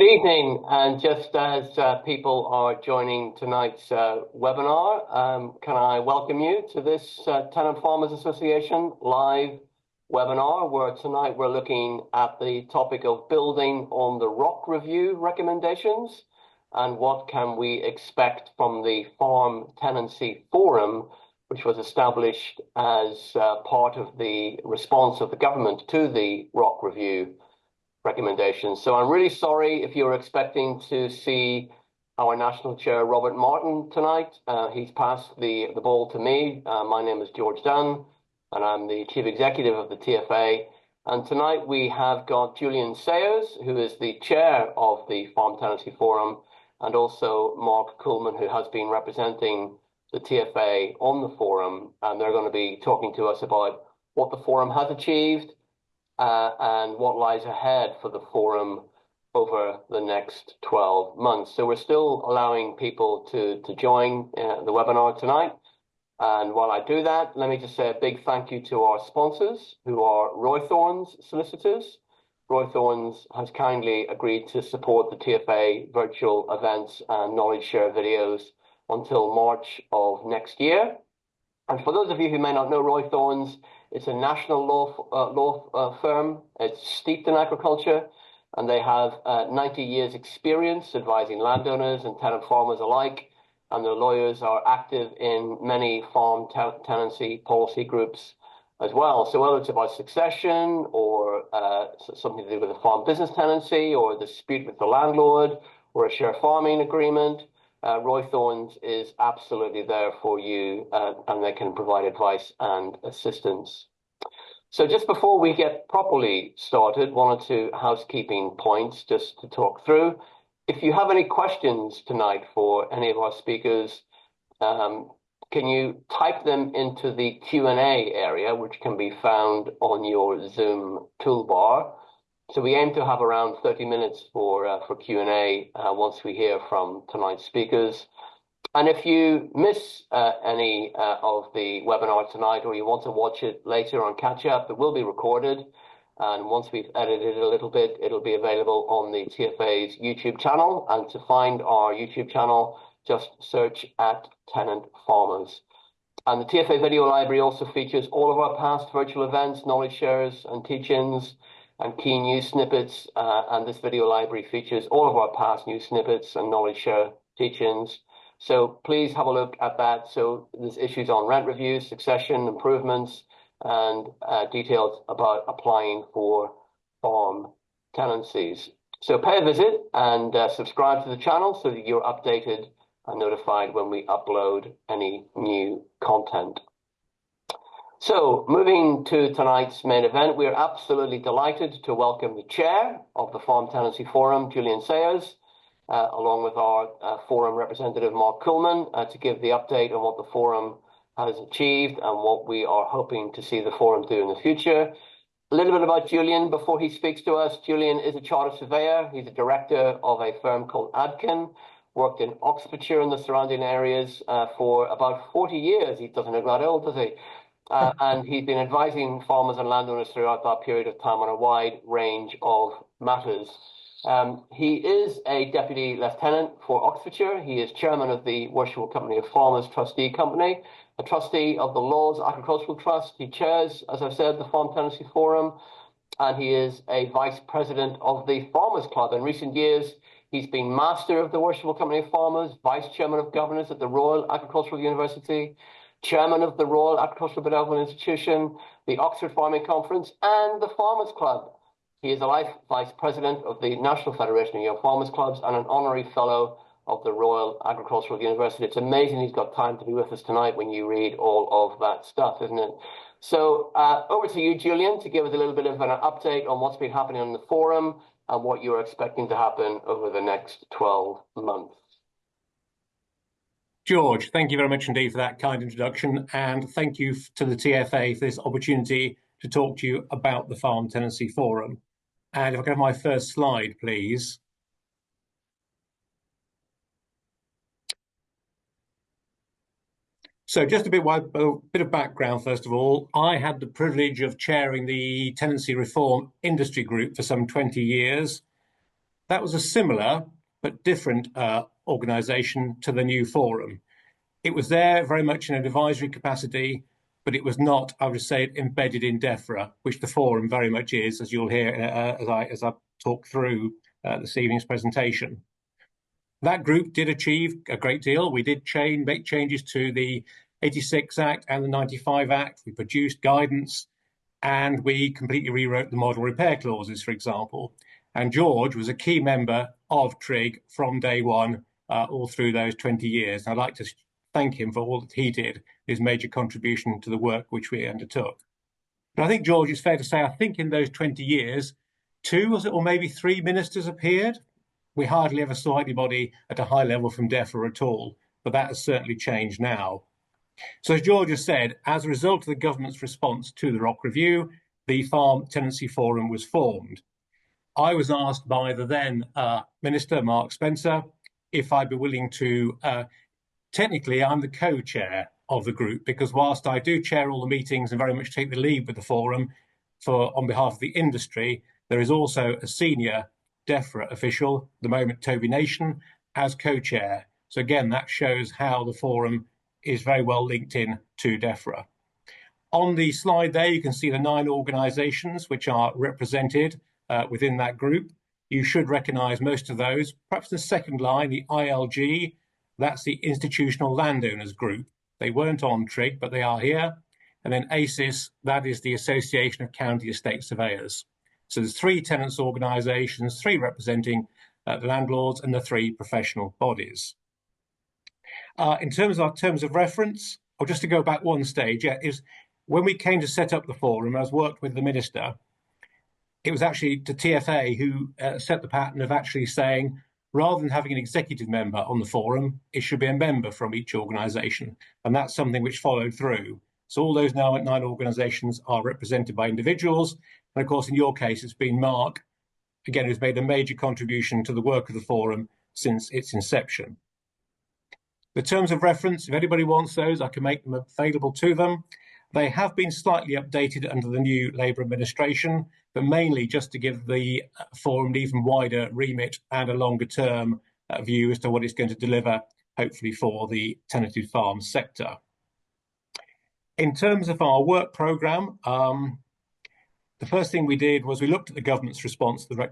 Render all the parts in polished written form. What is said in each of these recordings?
evening, and just as people are joining tonight's webinar, can I welcome you to this Tenant Farmers Association live webinar, where tonight we're looking at the topic of building on the ROC review recommendations and what can we expect from the Farm Tenancy Forum, which was established as part of the response of the government to the ROC review recommendations. So I'm really sorry if you're expecting to see our National Chair, Robert Martin, tonight. He's passed the ball to me. My name is George Dunn, and I'm the Chief Executive of the TFA. And tonight we have got Julian Sayers, who is the Chair of the Farm Tenancy Forum, and also Mark Coulman, who has been representing the TFA on the forum. And they're going to be talking to us about what the forum has achieved, and what lies ahead for the forum over the next 12 months. So we're still allowing people to join the webinar tonight. And while I do that, let me just say a big thank you to our sponsors, who are Roythorns Solicitors. Roythorns has kindly agreed to support the TFA virtual events and knowledge share videos until March of next year. And for those of you who may not know Roythorns, it's a national law firm. It's steeped in agriculture, and they have 90 years experience advising landowners and tenant farmers alike, and their lawyers are active in many farm tenancy policy groups as well. So whether it's about succession or something to do with a farm business tenancy or a dispute with the landlord or a share farming agreement, Roythorns is absolutely there for you, and they can provide advice and assistance. So just before we get properly started, one or two housekeeping points just to talk through. If you have any questions tonight for any of our speakers, can you type them into the Q&A area, which can be found on your Zoom toolbar. So we aim to have around 30 minutes for Q&A once we hear from tonight's speakers. And if you miss any of the webinar tonight, or you want to watch it later on catch up, it will be recorded. And once we've edited it a little bit, it'll be available on the TFA's YouTube channel. And to find our YouTube channel, just search at Tenant Farmers. And the TFA video library also features all of our past virtual events, knowledge shares and teach-ins, and key news snippets, and this video library features all of our past news snippets and knowledge share teach-ins. So please have a look at that. So there's issues on rent reviews, succession, improvements, and details about applying for farm tenancies. So pay a visit and subscribe to the channel so that you're updated and notified when we upload any new content. So, moving to tonight's main event, we are absolutely delighted to welcome the chair of the Farm Tenancy Forum, Julian Sayers, along with our forum representative, Mark Coulman, to give the update on what the forum has achieved and what we are hoping to see the forum do in the future. A little bit about Julian before he speaks to us. Julian is a chartered surveyor. He's a director of a firm called Adkin, worked in Oxfordshire and the surrounding areas for about 40 years. He doesn't look that old, does he? And he's been advising farmers and landowners throughout that period of time on a wide range of matters. He is a Deputy Lieutenant for Oxfordshire. He is Chairman of the Worshipful Company of Farmers Trustee Company, a Trustee of the Laws Agricultural Trust. He chairs, as I've said, the Farm Tenancy Forum, and he is a Vice President of the Farmers Club. In recent years, he's been Master of the Worshipful Company of Farmers, Vice Chairman of Governors at the Royal Agricultural University, Chairman of the Royal Agricultural Benevolent Institution, the Oxford Farming Conference, and the Farmers Club. He is a life Vice President of the National Federation of Young Farmers Clubs and an Honorary Fellow of the Royal Agricultural University. It's amazing he's got time to be with us tonight when you read all of that stuff, isn't it? So over to you, Julian, to give us a little bit of an update on what's been happening on the forum and what you're expecting to happen over the next 12 months. George, thank you very much indeed for that kind introduction, and thank you to the TFA for this opportunity to talk to you about the Farm Tenancy Forum. And if I can have my first slide, please. So just a bit of background, first of all. I had the privilege of chairing the Tenancy Reform Industry Group for some 20 years. That was a similar but different organisation to the new forum. It was there very much in an advisory capacity, but it was not, I would say, embedded in DEFRA, which the forum very much is, as you'll hear as I talk through this evening's presentation. That group did achieve a great deal. We did make changes to the 86 Act and the 95 Act. We produced guidance, and we completely rewrote the model repair clauses, for example. And George was a key member of TRIG from day one, all through those 20 years. And I'd like to thank him for all that he did, his major contribution to the work which we undertook. But I think, George, it's fair to say, I think in those 20 years, 2, was it, or maybe 3 ministers appeared. We hardly ever saw anybody at a high level from DEFRA at all, but that has certainly changed now. So as George has said, as a result of the government's response to the ROC review, the Farm Tenancy Forum was formed. I was asked by the then Minister, Mark Spencer, if I'd be willing to, technically I'm the co-chair of the group, because whilst I do chair all the meetings and very much take the lead with the forum on behalf of the industry, there is also a senior DEFRA official, at the moment Toby Nation, as co-chair. So again, that shows how the forum is very well linked in to DEFRA. On the slide there, you can see the 9 organisations which are represented within that group. You should recognise most of those. Perhaps the second line, the ILG, that's the Institutional Landowners Group. They weren't on TRIG, but they are here. And then ACIS, that is the Association of County Estate Surveyors. So there's 3 tenants organisations, 3 representing the landlords, and the 3 professional bodies. In terms of our terms of reference, or just to go back one stage, is when we came to set up the forum, I was worked with the minister. It was actually the TFA who set the pattern of actually saying, rather than having an executive member on the forum, it should be a member from each organisation. And that's something which followed through. So all those now 9 organisations are represented by individuals. And of course, in your case, it's been Mark, again, who's made a major contribution to the work of the forum since its inception. The terms of reference, if anybody wants those, I can make them available to them. They have been slightly updated under the new Labour administration, but mainly just to give the forum an even wider remit and a longer term view as to what it's going to deliver, hopefully for the tenanted farm sector. In terms of our work programme, the first thing we did was we looked at the government's response to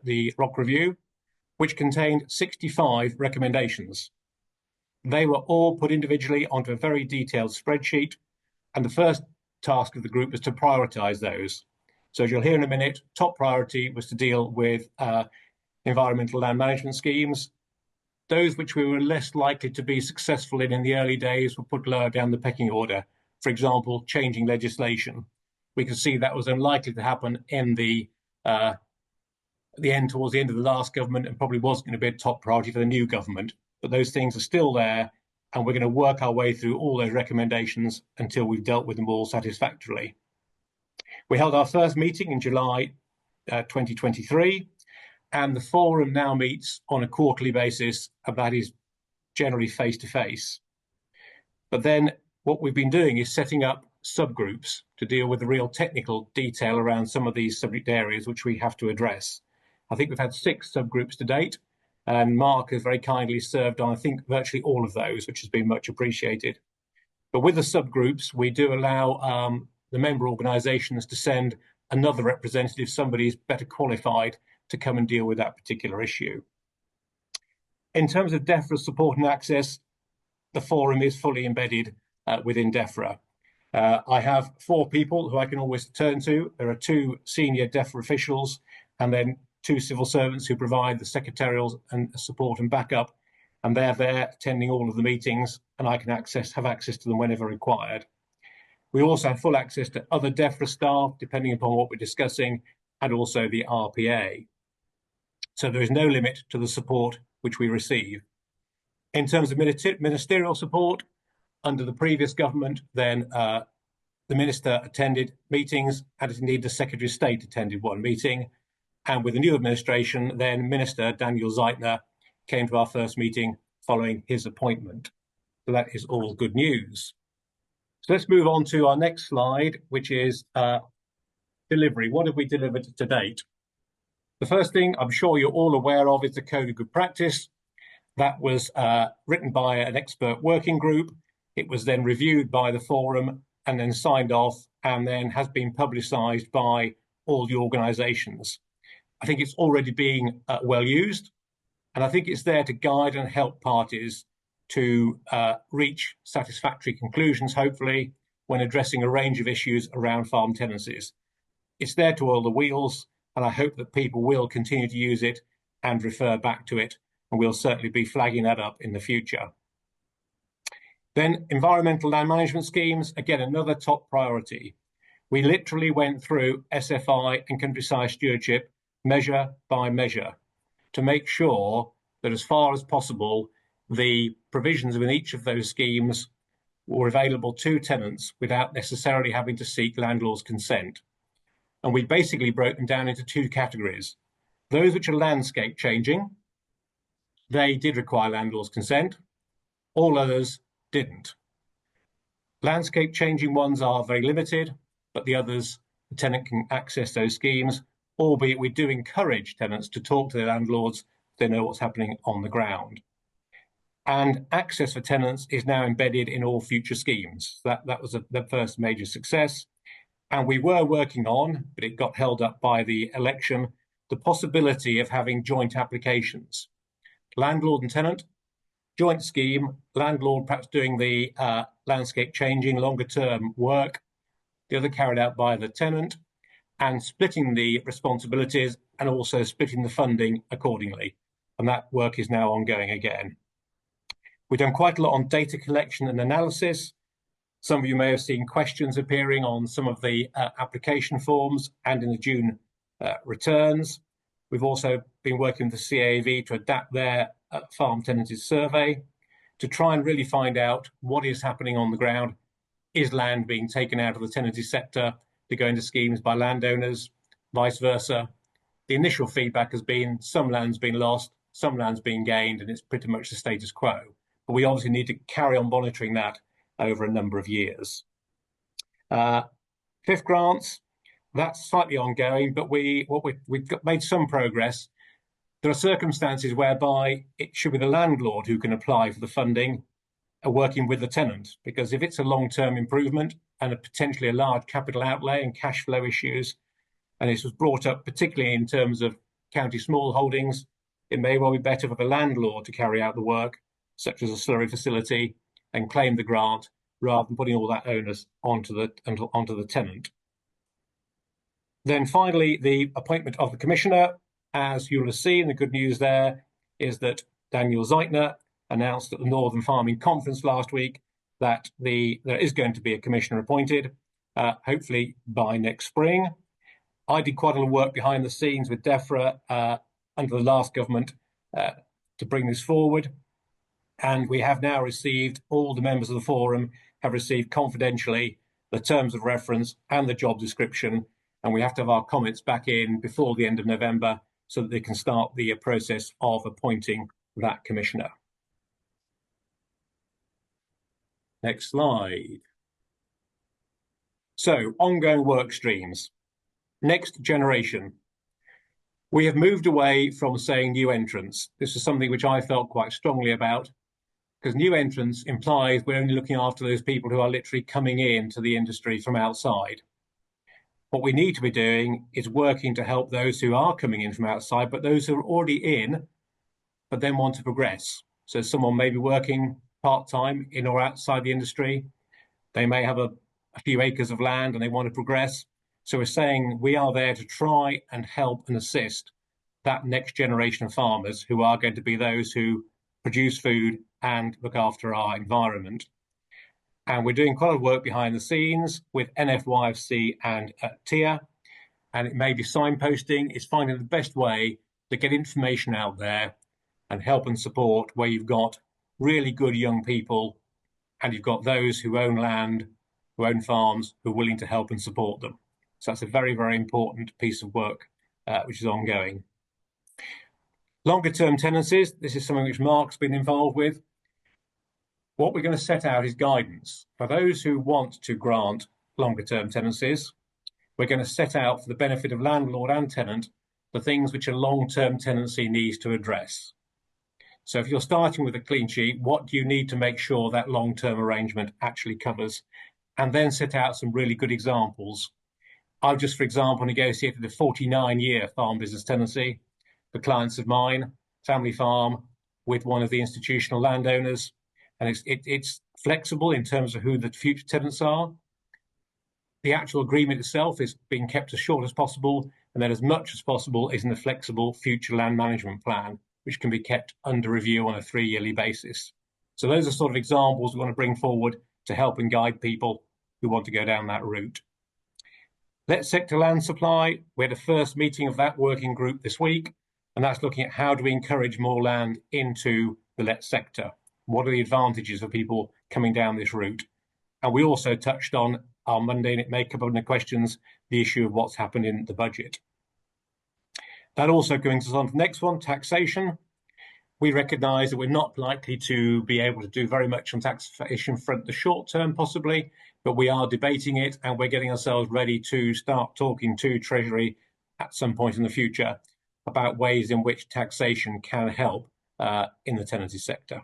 the ROC review, which contained 65 recommendations. They were all put individually onto a very detailed spreadsheet, and the first task of the group was to prioritise those. So as you'll hear in a minute, top priority was to deal with environmental land management schemes. Those which we were less likely to be successful in the early days were put lower down the pecking order. For example, changing legislation. We could see that was unlikely to happen in towards the end of the last government, and probably was going to be a top priority for the new government. But those things are still there, and we're going to work our way through all those recommendations until we've dealt with them all satisfactorily. We held our first meeting in July 2023, and the forum now meets on a quarterly basis, and that is generally face-to-face. But then what we've been doing is setting up subgroups to deal with the real technical detail around some of these subject areas which we have to address. I think we've had 6 subgroups to date, and Mark has very kindly served on, I think, virtually all of those, which has been much appreciated. But with the subgroups, we do allow the member organisations to send another representative, somebody who's better qualified to come and deal with that particular issue. In terms of DEFRA support and access, the forum is fully embedded within DEFRA. I have 4 people who I can always turn to. There are 2 senior DEFRA officials, and then 2 civil servants who provide the secretarial and support and backup, and they're there attending all of the meetings, and I can have access to them whenever required. We also have full access to other DEFRA staff, depending upon what we're discussing, and also the RPA. So there is no limit to the support which we receive. In terms of ministerial support, under the previous government, then the minister attended meetings, and indeed the Secretary of State attended one meeting. And with the new administration, then Minister Daniel Zeitner came to our first meeting following his appointment. So that is all good news. So let's move on to our next slide, which is delivery. What have we delivered to date? The first thing I'm sure you're all aware of is the Code of Good Practice. That was written by an expert working group. It was then reviewed by the forum and then signed off, and then has been publicised by all the organisations. I think it's already being well used, and I think it's there to guide and help parties to reach satisfactory conclusions, hopefully, when addressing a range of issues around farm tenancies. It's there to oil the wheels, and I hope that people will continue to use it and refer back to it, and we'll certainly be flagging that up in the future. Then environmental land management schemes, again, another top priority. We literally went through SFI and countryside stewardship measure by measure to make sure that as far as possible, the provisions within each of those schemes were available to tenants without necessarily having to seek landlord's consent. And we basically broke them down into two categories. Those which are landscape changing, they did require landlord's consent. All others didn't. Landscape changing ones are very limited, but the others, the tenant can access those schemes, albeit we do encourage tenants to talk to their landlords so they know what's happening on the ground. And access for tenants is now embedded in all future schemes. That was the first major success. And we were working on, but it got held up by the election, the possibility of having joint applications. Landlord and tenant, joint scheme, landlord perhaps doing the landscape changing, longer term work, the other carried out by the tenant, and splitting the responsibilities and also splitting the funding accordingly. And that work is now ongoing again. We've done quite a lot on data collection and analysis. Some of you may have seen questions appearing on some of the application forms and in the June returns. We've also been working with the CAV to adapt their farm tenancy survey to try and really find out what is happening on the ground. Is land being taken out of the tenancy sector to go into schemes by landowners, vice versa? The initial feedback has been some land's been lost, some land's been gained, and it's pretty much the status quo. But we obviously need to carry on monitoring that over a number of years. Fifth grants, that's slightly ongoing, but we've made some progress. There are circumstances whereby it should be the landlord who can apply for the funding, working with the tenant, because if it's a long-term improvement and potentially a large capital outlay and cash flow issues, and this was brought up particularly in terms of county small holdings, it may well be better for the landlord to carry out the work, such as a slurry facility, and claim the grant rather than putting all that onus onto the tenant. Then finally, the appointment of the commissioner. As you'll have seen, the good news there is that Daniel Zeitner announced at the Northern Farming Conference last week that there is going to be a commissioner appointed, hopefully by next spring. I did quite a lot of work behind the scenes with DEFRA under the last government to bring this forward. And we have now received, all the members of the forum have received confidentially the terms of reference and the job description. And we have to have our comments back in before the end of November so that they can start the process of appointing that commissioner. Next slide. So, ongoing work streams. Next generation. We have moved away from saying new entrants. This is something which I felt quite strongly about, because new entrants implies we're only looking after those people who are literally coming into the industry from outside. What we need to be doing is working to help those who are coming in from outside, but those who are already in, but then want to progress. So someone may be working part-time in or outside the industry. They may have a few acres of land and they want to progress. So we're saying we are there to try and help and assist that next generation of farmers who are going to be those who produce food and look after our environment. And we're doing quite a lot of work behind the scenes with NFYFC and TIA. And it may be signposting, it's finding the best way to get information out there and help and support where you've got really good young people and you've got those who own land, who own farms, who are willing to help and support them. So that's a very, very important piece of work which is ongoing. Longer term tenancies, this is something which Mark's been involved with. What we're going to set out is guidance. For those who want to grant longer term tenancies, we're going to set out for the benefit of landlord and tenant the things which a long-term tenancy needs to address. So if you're starting with a clean sheet, what do you need to make sure that long-term arrangement actually covers? And then set out some really good examples. I've just, for example, negotiated a 49-year farm business tenancy for clients of mine, family farm, with one of the institutional landowners. And it's flexible in terms of who the future tenants are. The actual agreement itself is being kept as short as possible, and then as much as possible is in a flexible future land management plan, which can be kept under review on a 3-yearly basis. So those are sort of examples we want to bring forward to help and guide people who want to go down that route. Let sector land supply, we had a first meeting of that working group this week, and that's looking at how do we encourage more land into the let sector? What are the advantages of people coming down this route? And we also touched on our Monday, and it may come up in the questions, the issue of what's happened in the budget. That also brings us on to the next one, taxation. We recognise that we're not likely to be able to do very much on taxation front the short term, possibly, but we are debating it, and we're getting ourselves ready to start talking to Treasury at some point in the future about ways in which taxation can help in the tenancy sector.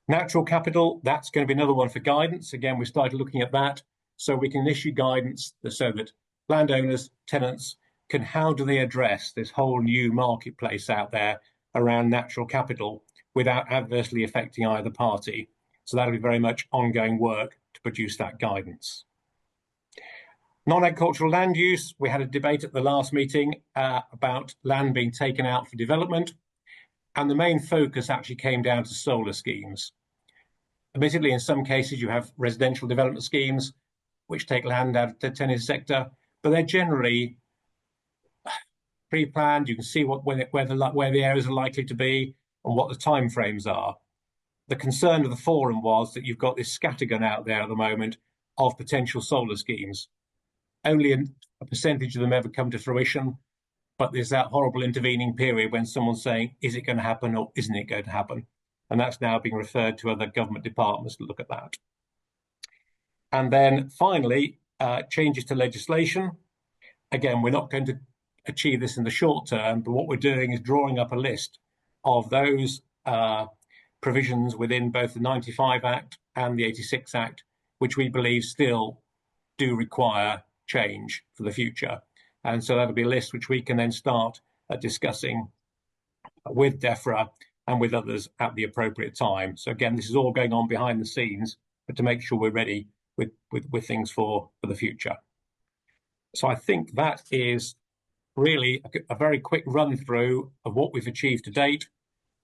Natural capital, that's going to be another one for guidance. Again, we started looking at that so we can issue guidance so that landowners, tenants can, how do they address this whole new marketplace out there around natural capital without adversely affecting either party. So that'll be very much ongoing work to produce that guidance. Non-agricultural land use, we had a debate at the last meeting about land being taken out for development, and the main focus actually came down to solar schemes. Admittedly, in some cases you have residential development schemes which take land out of the tenancy sector, but they're generally pre-planned. You can see where the areas are likely to be and what the timeframes are. The concern of the forum was that you've got this scattergun out there at the moment of potential solar schemes. Only a percentage of them ever come to fruition, but there's that horrible intervening period when someone's saying, is it going to happen or isn't it going to happen? And that's now being referred to other government departments to look at that. And then finally, changes to legislation. Again, we're not going to achieve this in the short term, but what we're doing is drawing up a list of those provisions within both the 95 Act and the 86 Act, which we believe still do require change for the future. And so that'll be a list which we can then start discussing with DEFRA and with others at the appropriate time. So again, this is all going on behind the scenes, but to make sure we're ready with things for the future. So I think that is really a very quick run through of what we've achieved to date,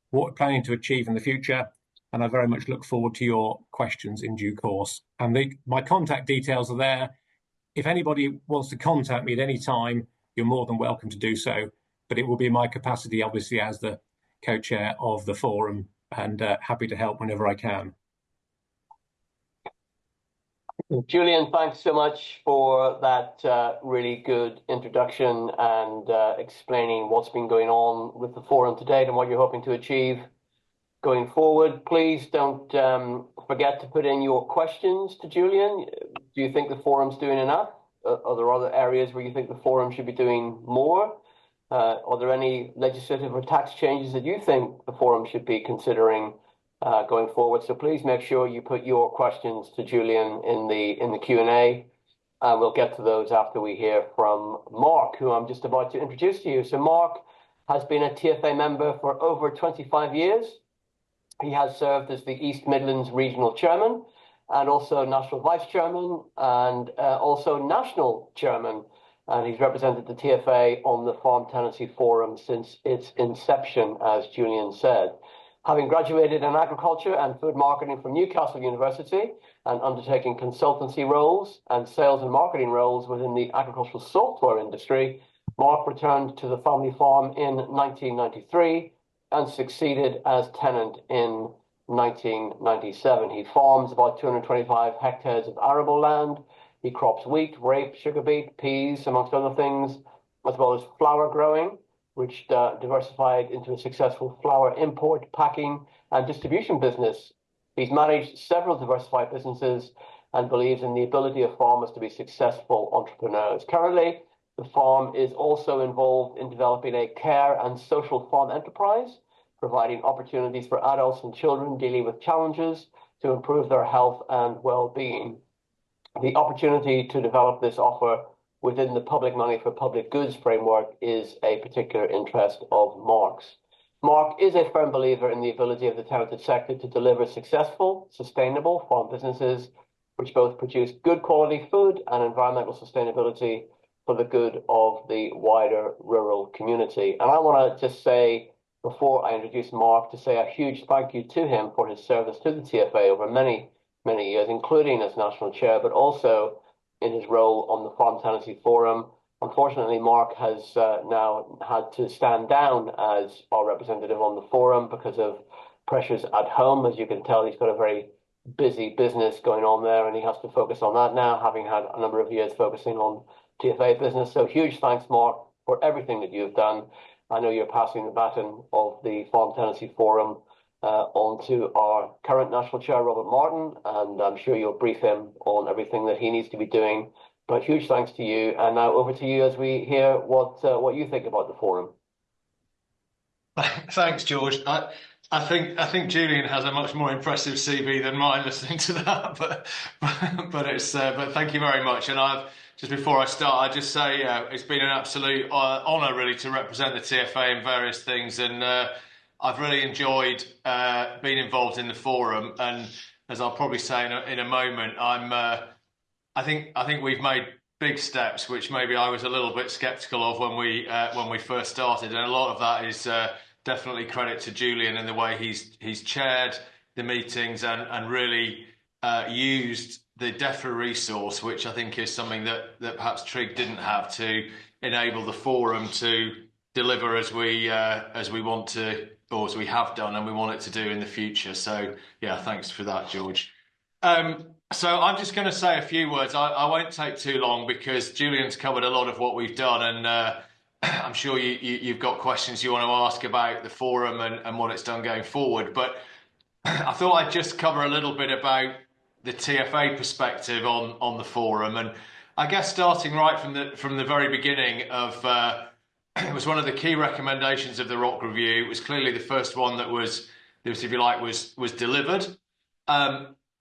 what we're planning to achieve in the future, and I very much look forward to your questions in due course. And my contact details are there. If anybody wants to contact me at any time, you're more than welcome to do so, but it will be my capacity, obviously, as the co-chair of the forum, and happy to help whenever I can. Julian, thanks so much for that really good introduction and explaining what's been going on with the forum to date and what you're hoping to achieve going forward. Please don't forget to put in your questions to Julian. Do you think the forum's doing enough? Are there other areas where you think the forum should be doing more? Are there any legislative or tax changes that you think the forum should be considering going forward? So please make sure you put your questions to Julian in the Q&A. We'll get to those after we hear from Mark, who I'm just about to introduce to you. So Mark has been a TFA member for over 25 years. He has served as the East Midlands Regional Chairman and also National Vice Chairman and also National Chairman. And he's represented the TFA on the Farm Tenancy Forum since its inception, as Julian said. Having graduated in agriculture and food marketing from Newcastle University and undertaking consultancy roles and sales and marketing roles within the agricultural software industry, Mark returned to the family farm in 1993 and succeeded as tenant in 1997. He farms about 225 hectares of arable land. He crops wheat, rape, sugar beet, peas, amongst other things, as well as flour growing, which diversified into a successful flour import, packing, and distribution business. He's managed several diversified businesses and believes in the ability of farmers to be successful entrepreneurs. Currently, The farm is also involved in developing a care and social farm enterprise, providing opportunities for adults and children dealing with challenges to improve their health and well-being. The opportunity to develop this offer within the public money for public goods framework is a particular interest of Mark's. Mark is a firm believer in the ability of the tenanted sector to deliver successful, sustainable farm businesses which both produce good quality food and environmental sustainability for the good of the wider rural community. And I want to just say, before I introduce Mark, to say a huge thank you to him for his service to the TFA over many years, including as national chair, but also in his role on the Farm Tenancy Forum. Unfortunately, Mark has now had to stand down as our representative on the forum because of pressures at home. As you can tell, he's got a very busy business going on there, and he has to focus on that now, having had a number of years focusing on TFA business. So huge thanks, Mark, for everything that you've done. I know you're passing the baton of the Farm Tenancy Forum on to our current national chair, Robert Martin, and I'm sure you'll brief him on everything that he needs to be doing. But huge thanks to you. And now over to you as we hear what you think about the forum. Thanks, George. I think Julian has a much more impressive CV than mine listening to that, but thank you very much. And just before I start, I just say it's been an absolute honour really to represent the TFA in various things, and I've really enjoyed being involved in the forum. And as I'll probably say in a moment, I think we've made big steps, which maybe I was a little bit sceptical of when we first started, and a lot of that is definitely credit to Julian in the way he's chaired the meetings and really used the DEFRA resource, which I think is something that perhaps Trig didn't have, to enable the forum to deliver as we want to, or as we have done, and we want it to do in the future. So yeah, thanks for that, George. So I'm just going to say a few words. I won't take too long because Julian's covered a lot of what we've done, and I'm sure you've got questions you want to ask about the forum and what it's done going forward. But I thought I'd just cover a little bit about the TFA perspective on the forum, and I guess starting right from the very beginning of it was one of the key recommendations of the ROC review. It was clearly the first one that was, if you like, was delivered.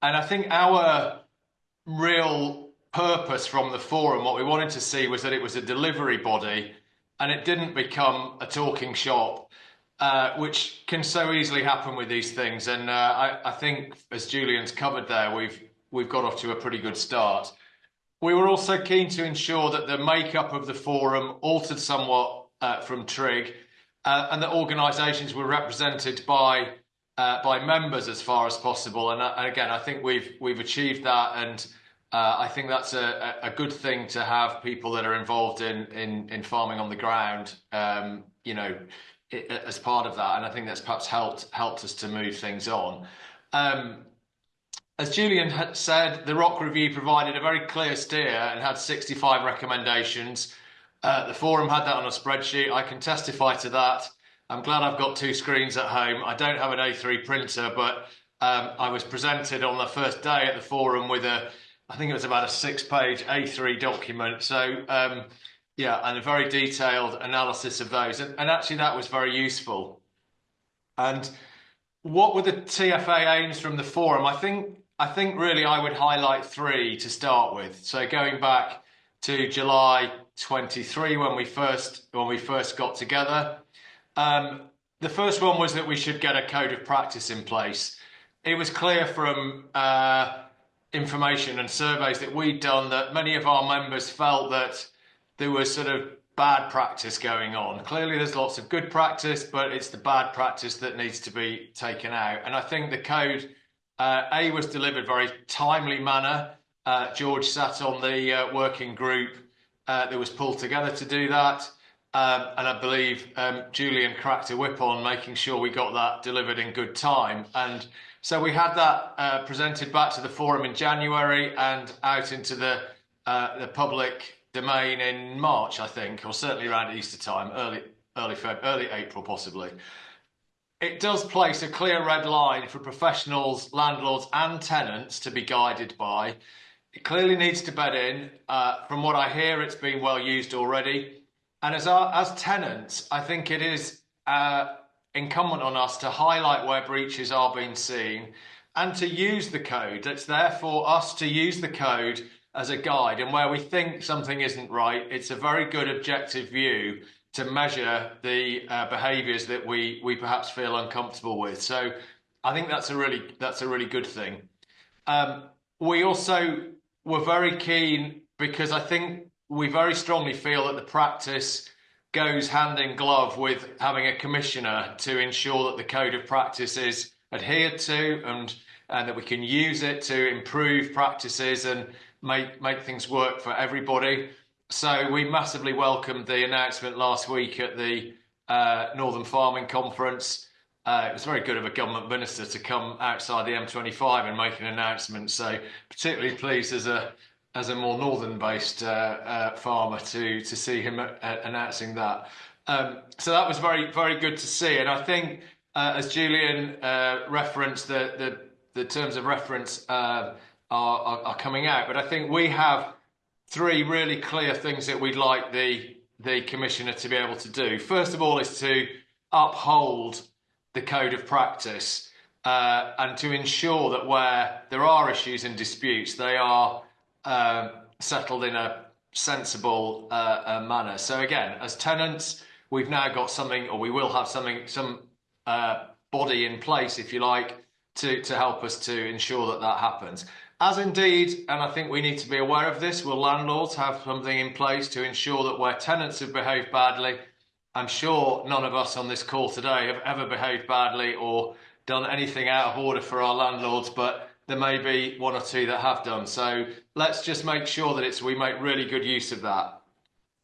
And I think our real purpose from the forum, what we wanted to see, was that it was a delivery body and it didn't become a talking shop, which can so easily happen with these things. And I think, as Julian's covered there, we've got off to a pretty good start. We were also keen to ensure that the makeup of the forum altered somewhat from Trig, and that organisations were represented by members as far as possible. And again, I think we've achieved that, and I think that's a good thing to have people that are involved in farming on the ground, as part of that. And I think that's perhaps helped us to move things on. As Julian had said, the ROC review provided a very clear steer and had 65 recommendations. The forum had that on a spreadsheet. I can testify to that. I'm glad I've got two screens at home. I don't have an A3 printer, but I was presented on the first day at the forum with I think it was about a 6-page A3 document. So yeah, and a very detailed analysis of those. And actually that was very useful. And what were the TFA aims from the forum? I think really I would highlight three to start with. So going back to July 23 when we first got together. The first one was that we should get a code of practice in place. It was clear from information and surveys that we'd done that many of our members felt that there was sort of bad practice going on. Clearly there's lots of good practice, but it's the bad practice that needs to be taken out. And I think the code, was delivered very timely manner. George sat on the working group that was pulled together to do that. And I believe Julian cracked a whip on making sure we got that delivered in good time. And so we had that presented back to the forum in January and out into the public domain in March, I think, or certainly around Easter time, early April possibly. It does place a clear red line for professionals, landlords and tenants to be guided by. It clearly needs to bed in. From what I hear, it's been well used already. And as tenants, I think it is incumbent on us to highlight where breaches are being seen and to use the code. It's there for us to use the code as a guide, and where we think something isn't right, it's a very good objective view to measure the behaviours that we perhaps feel uncomfortable with. So I think that's a really good thing. We also were very keen, because I think we very strongly feel that the practice goes hand in glove with having a commissioner to ensure that the code of practice is adhered to, and that we can use it to improve practices and make things work for everybody. So we massively welcomed the announcement last week at the Northern Farming Conference. It was very good of a government minister to come outside the M25 and make an announcement. So particularly pleased as a more northern-based farmer to see him announcing that. So that was very, very good to see. And I think, as Julian referenced, the terms of reference are coming out. But I think we have three really clear things that we'd like the Commissioner to be able to do. First of all is to uphold the code of practice and to ensure that where there are issues and disputes, they are settled in a sensible manner. So again, as tenants, we've now got something, or we will have some body in place, if you like, to help us to ensure that happens. As indeed, and I think we need to be aware of this, will landlords have something in place to ensure that where tenants have behaved badly, I'm sure none of us on this call today have ever behaved badly or done anything out of order for our landlords, but there may be one or two that have done. So let's just make sure that we make really good use of that.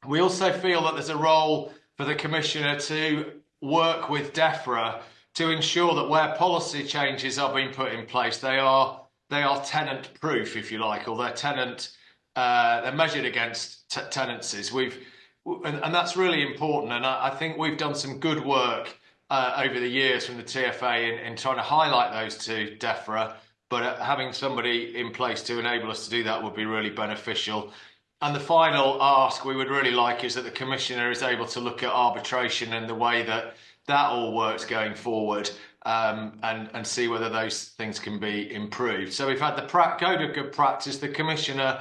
We also feel that there's a role for the Commissioner to work with DEFRA to ensure that where policy changes are being put in place, they are tenant proof, if you like, or they're measured against tenancies. And that's really important. And I think we've done some good work over the years from the TFA in trying to highlight those to DEFRA, but having somebody in place to enable us to do that would be really beneficial. And the final ask we would really like is that the Commissioner is able to look at arbitration and the way that all works going forward, and see whether those things can be improved. So we've had the code of good practice, the Commissioner,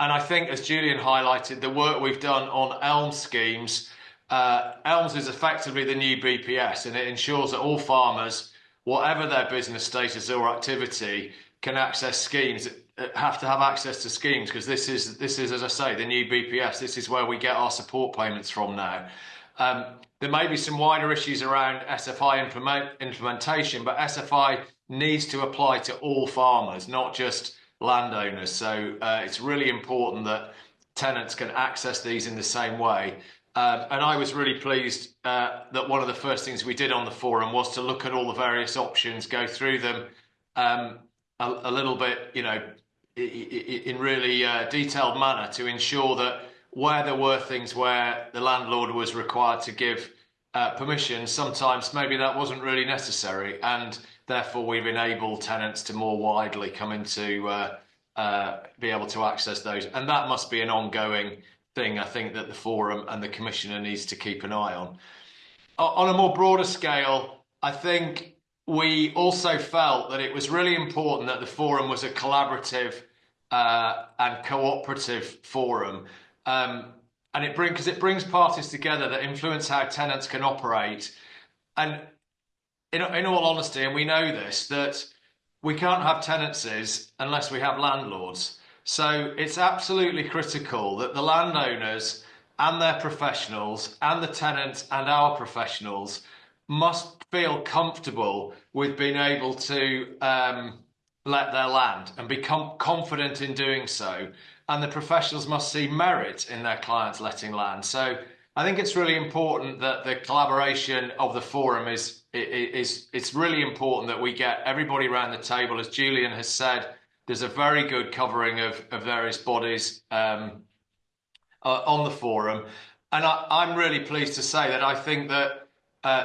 and I think, as Julian highlighted, the work we've done on ELMS schemes. ELMS is effectively the new BPS, and it ensures that all farmers, whatever their business status or activity, can access schemes, have to have access to schemes, because this is, as I say, the new BPS. This is where we get our support payments from now. There may be some wider issues around SFI implementation, but SFI needs to apply to all farmers, not just landowners. So it's really important that tenants can access these in the same way. And I was really pleased that one of the first things we did on the forum was to look at all the various options, go through them a little bit, in really detailed manner, to ensure that where there were things where the landlord was required to give permission, sometimes maybe that wasn't really necessary, and therefore we've enabled tenants to more widely come into be able to access those. And that must be an ongoing thing, I think, that the forum and the Commissioner needs to keep an eye on. On a more broader scale, I think we also felt that it was really important that the forum was a collaborative and cooperative forum. And it brings parties together that influence how tenants can operate. And in all honesty, and we know this, that we can't have tenancies unless we have landlords. So it's absolutely critical that the landowners and their professionals and the tenants and our professionals must feel comfortable with being able to let their land and become confident in doing so. And the professionals must see merit in their clients letting land. So I think it's really important that the collaboration of the forum it's really important that we get everybody around the table. As Julian has said, there's a very good covering of various bodies on the forum. And I'm really pleased to say that I think that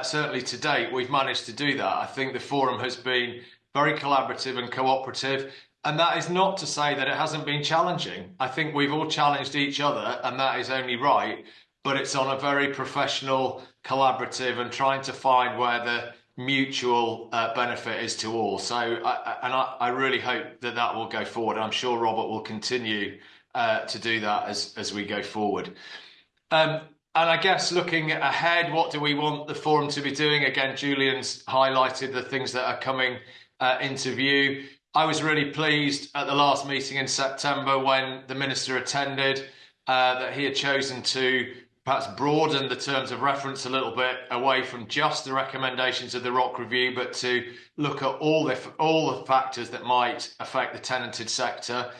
certainly to date, we've managed to do that. I think the forum has been very collaborative and cooperative. And that is not to say that it hasn't been challenging. I think we've all challenged each other, and that is only right. But it's on a very professional, collaborative, and trying to find where the mutual benefit is to all. So, I really hope that that will go forward. I'm sure Robert will continue to do that as we go forward. And I guess looking ahead, what do we want the forum to be doing? Again, Julian's highlighted the things that are coming into view. I was really pleased at the last meeting in September when the Minister attended that he had chosen to perhaps broaden the terms of reference a little bit away from just the recommendations of the ROC review, but to look at all the factors that might affect the tenanted sector.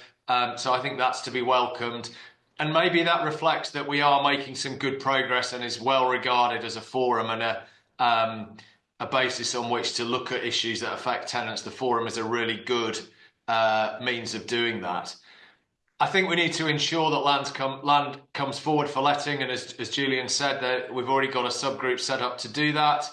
So I think that's to be welcomed. And maybe that reflects that we are making some good progress and is well regarded as a forum and a basis on which to look at issues that affect tenants. The forum is a really good means of doing that. I think we need to ensure that land comes forward for letting, and as Julian said, that we've already got a subgroup set up to do that.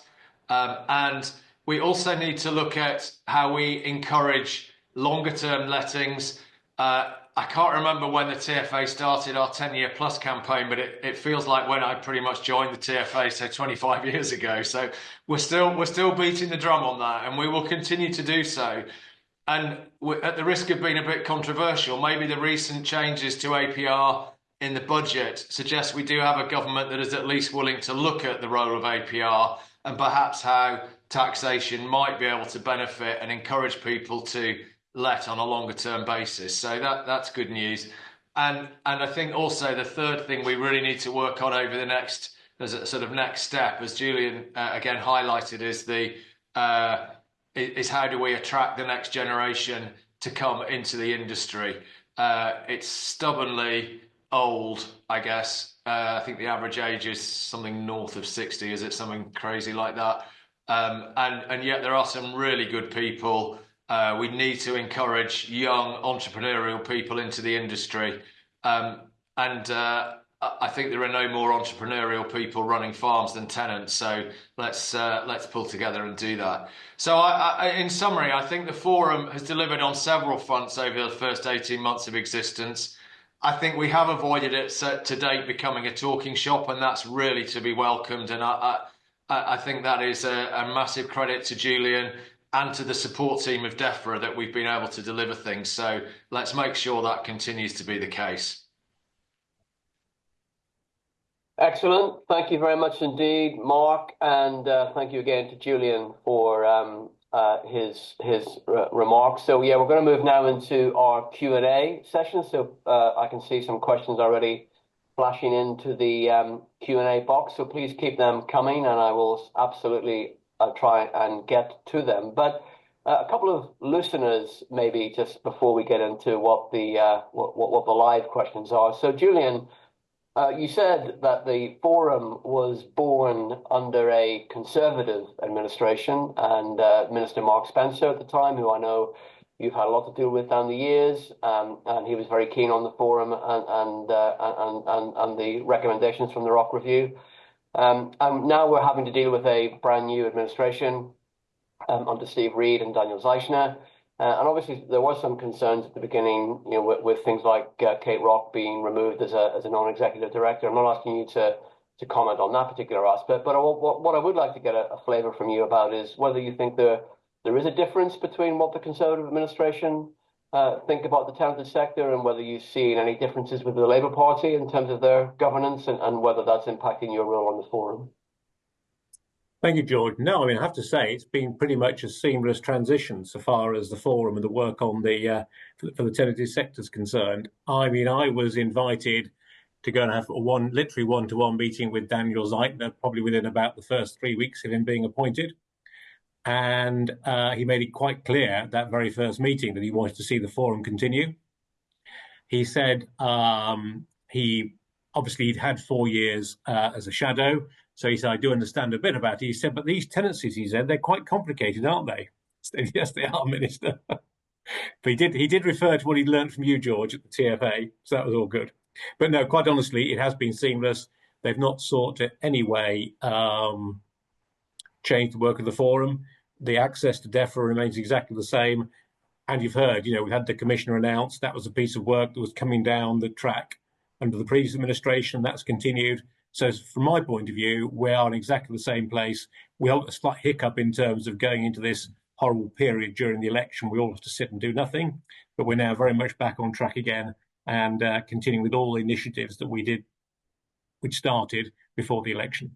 And we also need to look at how we encourage longer term lettings. I can't remember when the TFA started our 10-year plus campaign, but it feels like when I pretty much joined the TFA, so 25 years ago. So we're still beating the drum on that, and we will continue to do so. And at the risk of being a bit controversial, maybe the recent changes to APR in the budget suggest we do have a government that is at least willing to look at the role of APR and perhaps how taxation might be able to benefit and encourage people to let on a longer term basis. So that's good news. And I think also the third thing we really need to work on over the next, as a sort of next step, as Julian again highlighted, is how do we attract the next generation to come into the industry? It's stubbornly old, I guess. I think the average age is something north of 60. Is it something crazy like that? And yet there are some really good people. We need to encourage young entrepreneurial people into the industry. I think there are no more entrepreneurial people running farms than tenants. So let's pull together and do that. So in summary, I think the forum has delivered on several fronts over the first 18 months of existence. I think we have avoided it to date becoming a talking shop, and that's really to be welcomed. And I think that is a massive credit to Julian and to the support team of DEFRA that we've been able to deliver things. So let's make sure that continues to be the case. Excellent. Thank you very much indeed, Mark, and thank you again to Julian for his remarks. So yeah, we're going to move now into our Q&A session. So I can see some questions already flashing into the Q&A box. So please keep them coming, and I will absolutely try and get to them. But a couple of listeners, maybe just before we get into what the live questions are. So Julian, you said that the forum was born under a Conservative administration, and Minister Mark Spencer at the time, who I know you've had a lot to do with down the years, and he was very keen on the forum and the recommendations from the ROC review. And now we're having to deal with a brand new administration under Steve Reed and Daniel Zeichner. And obviously, there were some concerns at the beginning, you know, with things like Kate Rock being removed as a non-executive director. I'm not asking you to comment on that particular aspect, but what I would like to get a flavour from you about is whether you think there is a difference between what the Conservative administration think about the tenanted sector and whether you've seen any differences with the Labour Party in terms of their governance and whether that's impacting your role on the forum. Thank you, George. No, I mean, I have to say it's been pretty much a seamless transition so far as the forum and the work on the for the tenanted sector is concerned. I mean, I was invited to go and have literally one-to-one meeting with Daniel Zeichner, probably within about the first 3 weeks of him being appointed. And he made it quite clear that very first meeting that he wanted to see the forum continue. He said he'd had 4 years as a shadow. So he said, I do understand a bit about it. He said, but these tenancies, he said, they're quite complicated, aren't they? I said, yes, they are, Minister. But he did refer to what he'd learned from you, George, at the TFA. So that was all good. But no, quite honestly, it has been seamless. They've not sought to any way change the work of the forum. The access to DEFRA remains exactly the same. And you've heard, we had the Commissioner announce that was a piece of work that was coming down the track under the previous administration. That's continued. So from my point of view, we are in exactly the same place. We have a slight hiccup in terms of going into this horrible period during the election. We all have to sit and do nothing, but we're now very much back on track again and continuing with all the initiatives that which started before the election.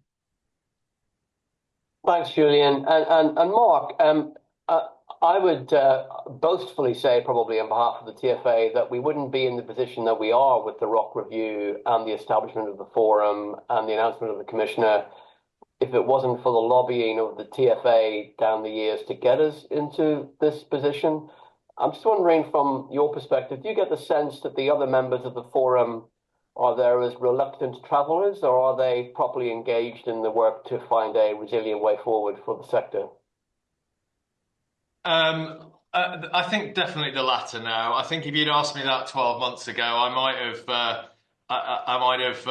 Thanks, Julian. And Mark, I would boastfully say, probably on behalf of the TFA, that we wouldn't be in the position that we are with the ROC review and the establishment of the forum and the announcement of the Commissioner if it wasn't for the lobbying of the TFA down the years to get us into this position. I'm just wondering, from your perspective, do you get the sense that the other members of the forum are there as reluctant travellers, or are they properly engaged in the work to find a resilient way forward for the sector? I think definitely the latter now. I think if you'd asked me that 12 months ago, I might have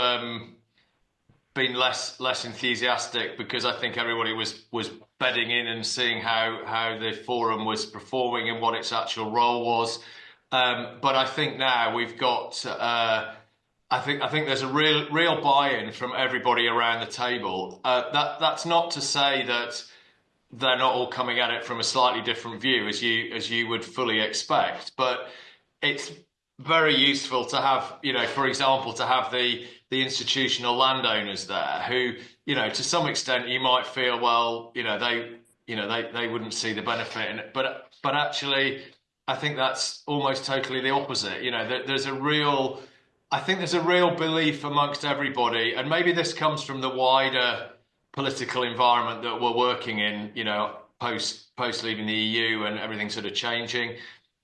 been less enthusiastic, because I think everybody was bedding in and seeing how the forum was performing and what its actual role was. But I think now we've got I think there's a real buy-in from everybody around the table. That's not to say that they're not all coming at it from a slightly different view, as you would fully expect. But it's very useful to have, for example, to have the institutional landowners there who, to some extent you might feel, well, they wouldn't see the benefit in it. But actually, I think that's almost totally the opposite. I think there's a real belief amongst everybody, and maybe this comes from the wider political environment that we're working in, post leaving the EU and everything sort of changing,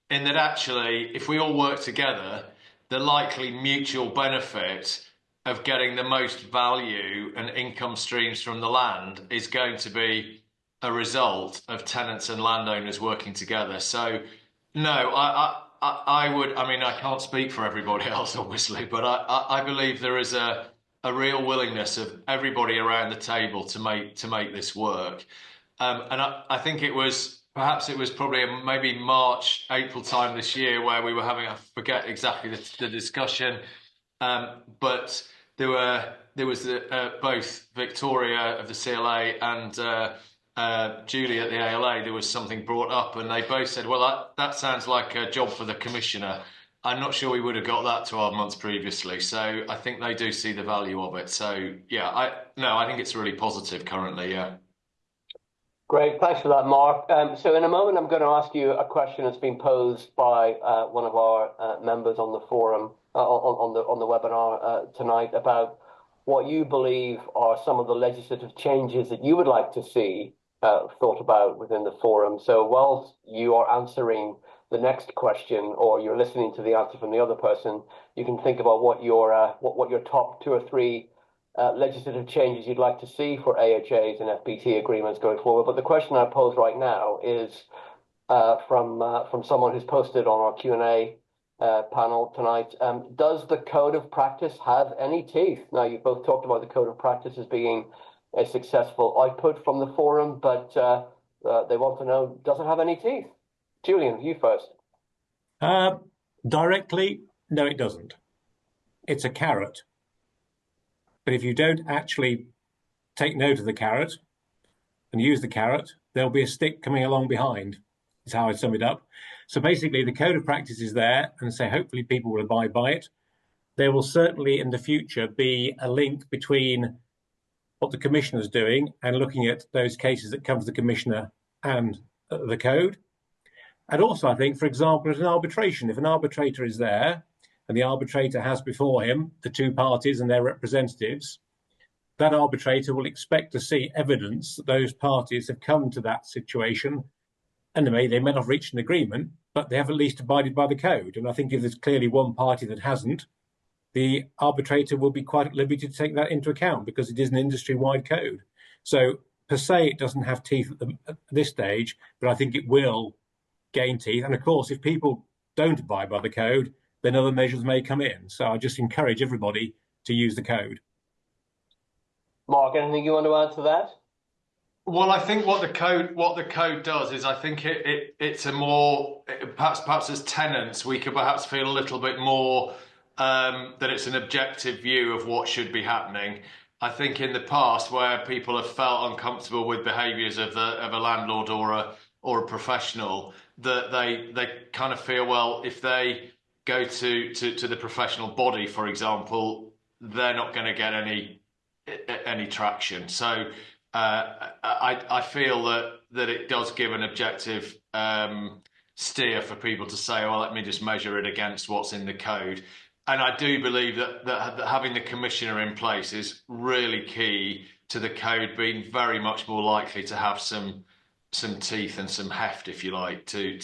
in that actually, if we all work together, the likely mutual benefit of getting the most value and income streams from the land is going to be a result of tenants and landowners working together. So, no, I can't speak for everybody else, obviously, but I believe there is a real willingness of everybody around the table to make this work. And I think perhaps it was probably maybe March, April time this year where we were having, I forget exactly the discussion, but there was both Victoria of the CLA and Julie at the ALA. There was something brought up, and they both said, well, that sounds like a job for the Commissioner. I'm not sure we would have got that 12 months previously. So I think they do see the value of it. So yeah, I think it's really positive currently. Yeah. Great, thanks for that, Mark. So in a moment, I'm going to ask you a question that's been posed by one of our members on the forum, on the webinar tonight, about what you believe are some of the legislative changes that you would like to see thought about within the forum. So whilst you are answering the next question, or you're listening to the answer from the other person, you can think about what your top 2 or 3 legislative changes you'd like to see for AHAs and FBT agreements going forward. But the question I pose right now is from someone who's posted on our Q&A panel tonight. Does the code of practice have any teeth? Now, you've both talked about the code of practice as being a successful output from the forum, but they want to know, does it have any teeth? Julian, you first. Directly, no, it doesn't. It's a carrot. But if you don't actually take note of the carrot and use the carrot, there'll be a stick coming along behind, is how I sum it up. So basically, the code of practice is there, and so hopefully people will abide by it. There will certainly in the future be a link between what the Commissioner is doing and looking at those cases that come to the Commissioner and the code. And also, I think, for example, as an arbitration, if an arbitrator is there and the arbitrator has before him the 2 parties and their representatives, that arbitrator will expect to see evidence that those parties have come to that situation, and they may not have reached an agreement, but they have at least abided by the code. And I think if there's clearly one party that hasn't, the arbitrator will be quite at liberty to take that into account, because it is an industry-wide code. So per se, it doesn't have teeth at this stage, but I think it will gain teeth. And of course, if people don't abide by the code, then other measures may come in. So I just encourage everybody to use the code. Mark, anything you want to add to that? Well, I think what the code does is I think it's a more perhaps as tenants we could perhaps feel a little bit more that it's an objective view of what should be happening. I think in the past where people have felt uncomfortable with behaviours of a landlord or a professional, that they kind of feel, well, if they go to the professional body, for example, they're not going to get any traction. So I feel that it does give an objective steer for people to say, well, let me just measure it against what's in the code. And I do believe that having the commissioner in place is really key to the code being very much more likely to have some teeth and some heft, if you like, to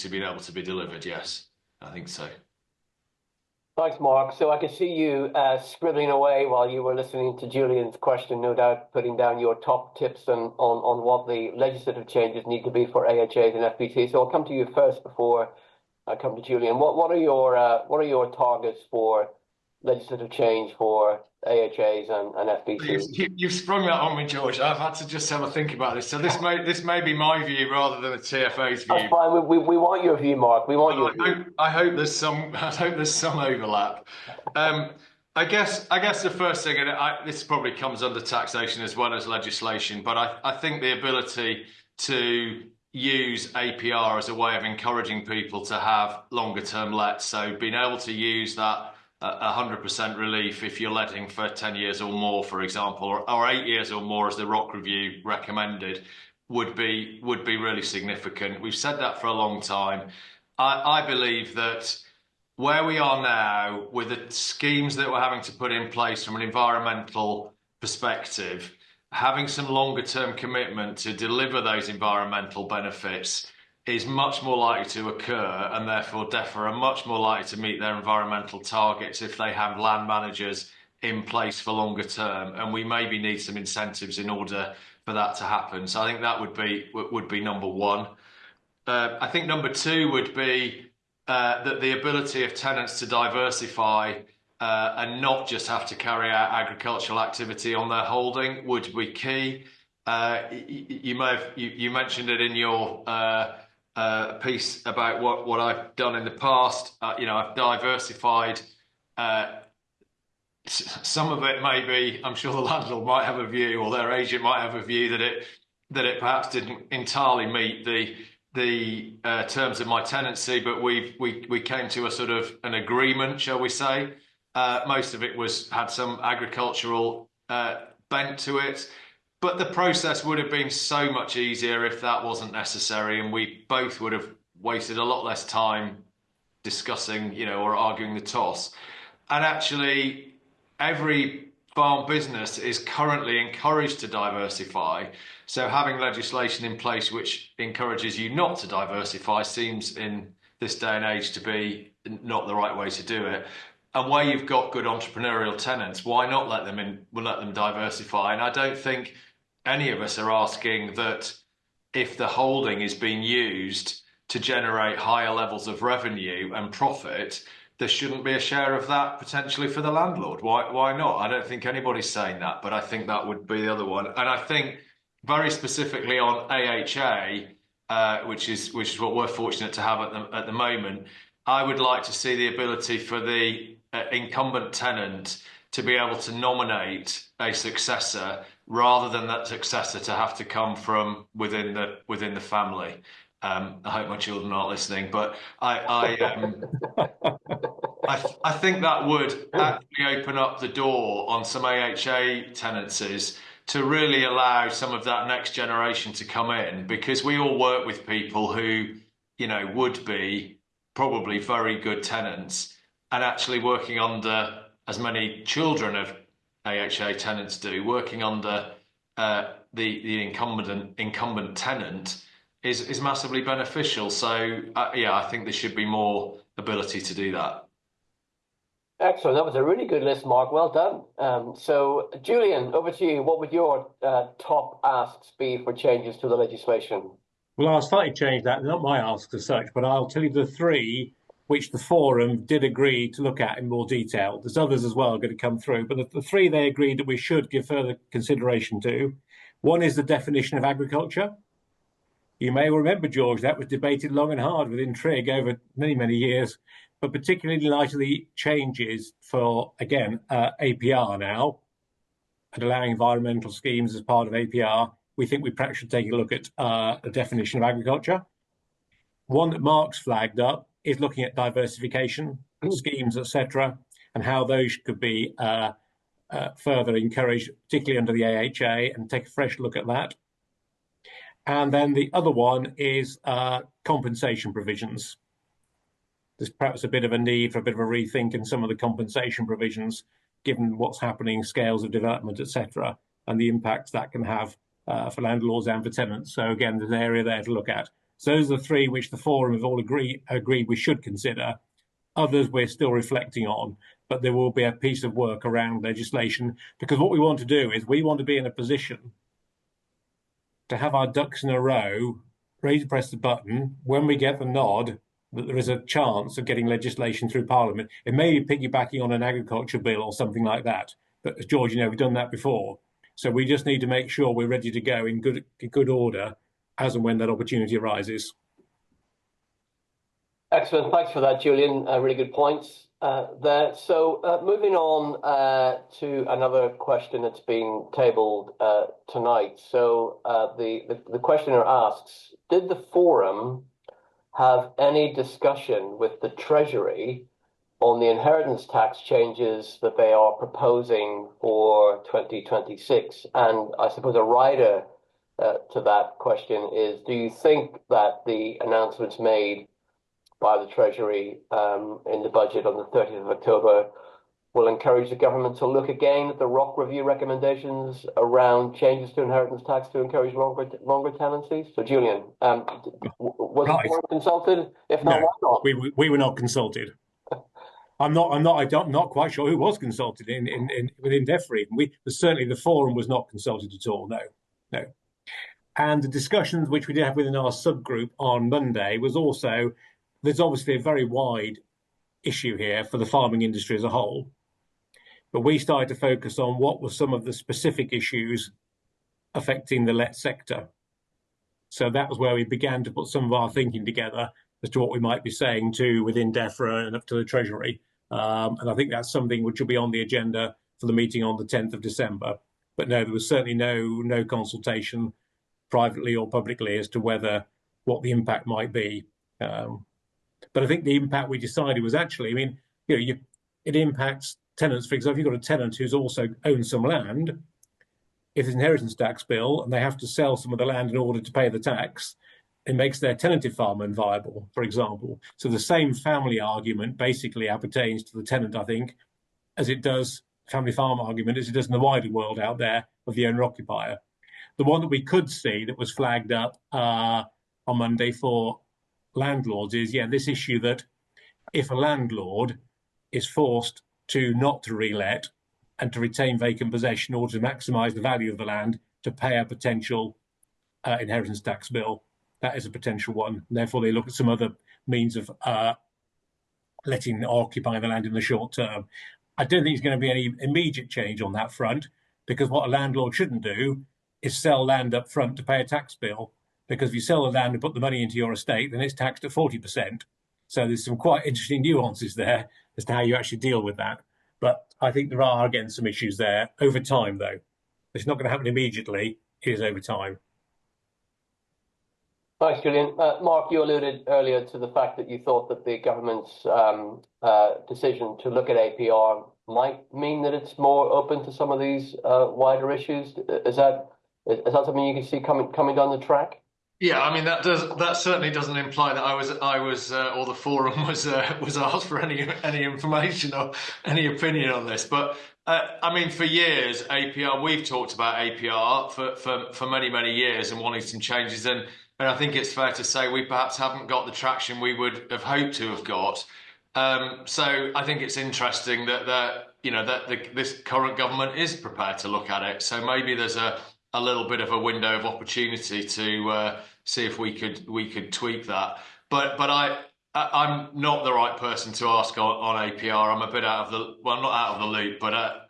be able to be delivered. Yes, I think so. Thanks, Mark. So I could see you scribbling away while you were listening to Julian's question, no doubt putting down your top tips on what the legislative changes need to be for AHAs and FBT. So I'll come to you first before I come to Julian. What are your targets for legislative change for AHAs and FBT? You've sprung that on me, George. I've had to just have a think about this. So this may be my view rather than the TFA's view. That's fine. We want your view, Mark. We want your view. I hope there's some overlap. I guess the first thing, and this probably comes under taxation as well as legislation, but I think the ability to use APR as a way of encouraging people to have longer term lets. So being able to use that 100% relief if you're letting for 10 years or more, for example, or 8 years or more as the ROC review recommended, would be really significant. We've said that for a long time. I believe that where we are now with the schemes that we're having to put in place from an environmental perspective, having some longer term commitment to deliver those environmental benefits is much more likely to occur, and therefore DEFRA are much more likely to meet their environmental targets if they have land managers in place for longer term. And we maybe need some incentives in order for that to happen. So I think that would be number one. I think number two would be that the ability of tenants to diversify and not just have to carry out agricultural activity on their holding would be key. You mentioned it in your piece about what I've done in the past. I've diversified. Some of it may be, I'm sure the landlord might have a view, or their agent might have a view that it perhaps didn't entirely meet the terms of my tenancy, but we came to a sort of an agreement, shall we say. Most of it had some agricultural bent to it, but the process would have been so much easier if that wasn't necessary, and we both would have wasted a lot less time discussing, or arguing the toss. And actually, every farm business is currently encouraged to diversify. So having legislation in place which encourages you not to diversify seems in this day and age to be not the right way to do it. And where you've got good entrepreneurial tenants, why not let them diversify? And I don't think any of us are asking that if the holding is being used to generate higher levels of revenue and profit, there shouldn't be a share of that potentially for the landlord. Why not? I don't think anybody's saying that, but I think that would be the other one. And I think very specifically on AHA, which is what we're fortunate to have at the moment, I would like to see the ability for the incumbent tenant to be able to nominate a successor rather than that successor to have to come from within the family. I hope my children aren't listening, but I think that would actually open up the door on some AHA tenancies to really allow some of that next generation to come in, because we all work with people who, would be probably very good tenants, and actually working under, as many children of AHA tenants do, working under the incumbent tenant is massively beneficial. So I think there should be more ability to do that. Excellent. That was a really good list, Mark. Well done. So Julian, over to you. What would your top asks be for changes to the legislation? Well, I'll slightly change that. Not my asks as such, but I'll tell you the three which the forum did agree to look at in more detail. There's others as well going to come through, but the three they agreed that we should give further consideration to One is the definition of agriculture. You may remember, George, that was debated long and hard with intrigue over many, many years, but particularly in light of the changes for, again, APR now, and allowing environmental schemes as part of APR, we think we perhaps should take a look at the definition of agriculture. One that Mark's flagged up is looking at diversification schemes, etc., and how those could be further encouraged, particularly under the AHA, and take a fresh look at that. And then the other one is compensation provisions. There's perhaps a bit of a need for a bit of a rethink in some of the compensation provisions, given what's happening, scales of development, etc., and the impacts that can have for landlords and for tenants. So again, there's an area there to look at. So those are the three which the forum have all agreed we should consider. Others we're still reflecting on, but there will be a piece of work around legislation, because what we want to do is we want to be in a position to have our ducks in a row, ready to press the button when we get the nod that there is a chance of getting legislation through Parliament. It may be piggybacking on an agriculture bill or something like that, but as George, you know, we've done that before. So we just need to make sure we're ready to go in good order as and when that opportunity arises. Excellent. Thanks for that, Julian. Really good points there. So moving on to another question that's been tabled tonight. So the questioner asks, did the forum have any discussion with the Treasury on the inheritance tax changes that they are proposing for 2026? And I suppose a rider to that question is, do you think that the announcements made by the Treasury in the budget on the 30th of October will encourage the government to look again at the ROC review recommendations around changes to inheritance tax to encourage longer tenancies? So, Julian, was the forum consulted? If not, no, why not? We were not consulted. I'm not quite sure who was consulted within DEFRA. Certainly the forum was not consulted at all. No. And the discussions which we did have within our subgroup on Monday was also, there's obviously a very wide issue here for the farming industry as a whole. But we started to focus on what were some of the specific issues affecting the let sector. So that was where we began to put some of our thinking together as to what we might be saying within DEFRA and up to the Treasury. And I think that's something which will be on the agenda for the meeting on the 10th of December. But no, there was certainly no consultation privately or publicly as to what the impact might be. But I think the impact we decided was actually, it impacts tenants. For example, if you've got a tenant who's also owns some land, if there's an inheritance tax bill and they have to sell some of the land in order to pay the tax, it makes their tenanted farm unviable, for example. So the same family argument basically appertains to the tenant, I think, as it does family farm argument, as it does in the wider world out there of the owner-occupier. The one that we could see that was flagged up on Monday for landlords is, this issue that if a landlord is forced not to relet and to retain vacant possession in order to maximise the value of the land to pay a potential inheritance tax bill, that is a potential one. And therefore, they look at some other means of letting or occupying the land in the short term. I don't think there's going to be any immediate change on that front, because what a landlord shouldn't do is sell land up front to pay a tax bill. Because if you sell the land and put the money into your estate, then it's taxed at 40%. So there's some quite interesting nuances there as to how you actually deal with that. But I think there are, again, some issues there over time, though. It's not going to happen immediately. It is over time. Thanks, Julian. Mark, you alluded earlier to the fact that you thought that the government's decision to look at APR might mean that it's more open to some of these wider issues. Is that something you can see coming down the track? Yeah, that certainly doesn't imply that I was or the forum was asked for any information or any opinion on this. But for years, APR, we've talked about APR for many years and wanting some changes, and I think it's fair to say we perhaps haven't got the traction we would have hoped to have got. So I think it's interesting that this current government is prepared to look at it. So maybe there's a little bit of a window of opportunity to see if we could tweak that. But I'm not the right person to ask on APR. I'm a bit not out of the loop, but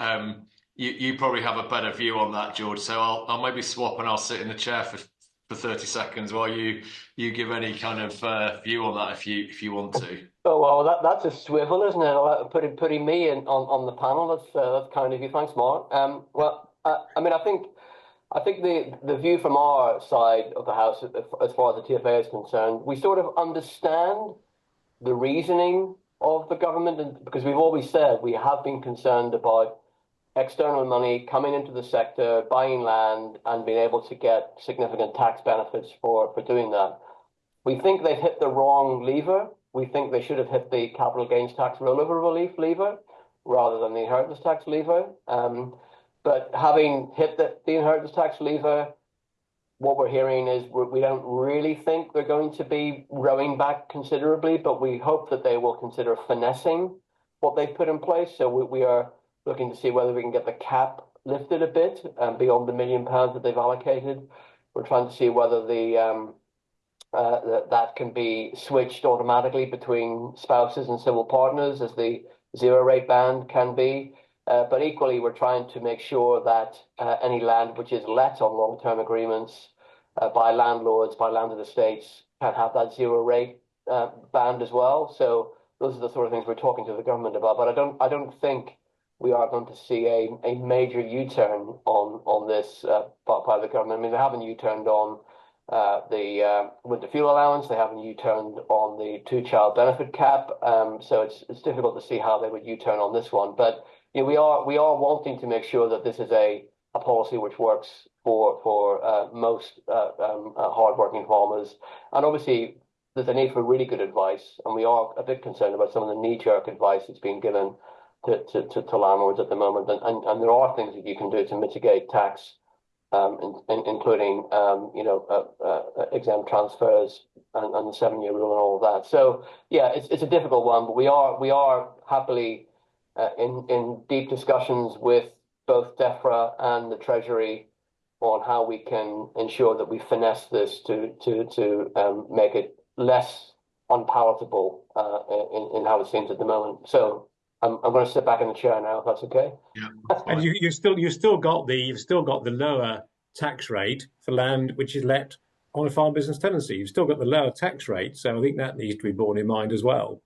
you probably have a better view on that, George. So I'll maybe swap and I'll sit in the chair for 30 seconds while you give any kind of view on that if you want to. Oh well, that's a swivel, isn't it? Putting me in on the panel. That's kind of you. Thanks, Mark. I mean, I think the view from our side of the house, as far as the TFA is concerned, we sort of understand the reasoning of the government, and because we've always said we have been concerned about external money coming into the sector, buying land, and being able to get significant tax benefits for doing that. We think they've hit the wrong lever. We think they should have hit the capital gains tax rollover relief lever rather than the inheritance tax lever. But having hit the inheritance tax lever, what we're hearing is we don't really think they're going to be rowing back considerably, but we hope that they will consider finessing what they've put in place. So we are looking to see whether we can get the cap lifted a bit beyond the £1 million that they've allocated. We're trying to see whether that can be switched automatically between spouses and civil partners, as the zero rate band can be. But equally, we're trying to make sure that any land which is let on long-term agreements by landlords, by landed estates, can have that zero rate band as well. So those are the sort of things we're talking to the government about. But I don't think we are going to see a major U-turn on this by the government. I mean, they haven't U-turned on the winter fuel allowance. They haven't U-turned on the two-child benefit cap. So it's difficult to see how they would U-turn on this one. But you know, we are wanting to make sure that this is a policy which works for most hardworking farmers. And obviously, there's a need for really good advice, and we are a bit concerned about some of the knee-jerk advice that's being given to landlords at the moment. And there are things that you can do to mitigate tax, including exempt transfers and the 7-year rule and all of that. So yeah, it's a difficult one, but we are happily in deep discussions with both DEFRA and the Treasury on how we can ensure that we finesse this to make it less unpalatable in how it seems at the moment. So I'm going to sit back in the chair now, if that's okay. Yeah. And you've still got the lower tax rate for land which is let on a farm business tenancy. You've still got the lower tax rate, so I think that needs to be borne in mind as well.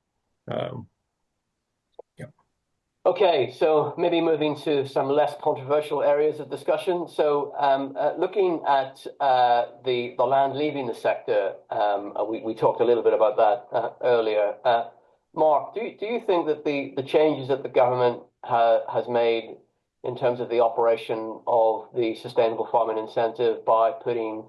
Okay, so maybe moving to some less controversial areas of discussion. So looking at the land leaving the sector, we talked a little bit about that earlier. Mark, do you think that the changes that the government has made in terms of the operation of the sustainable farming incentive by putting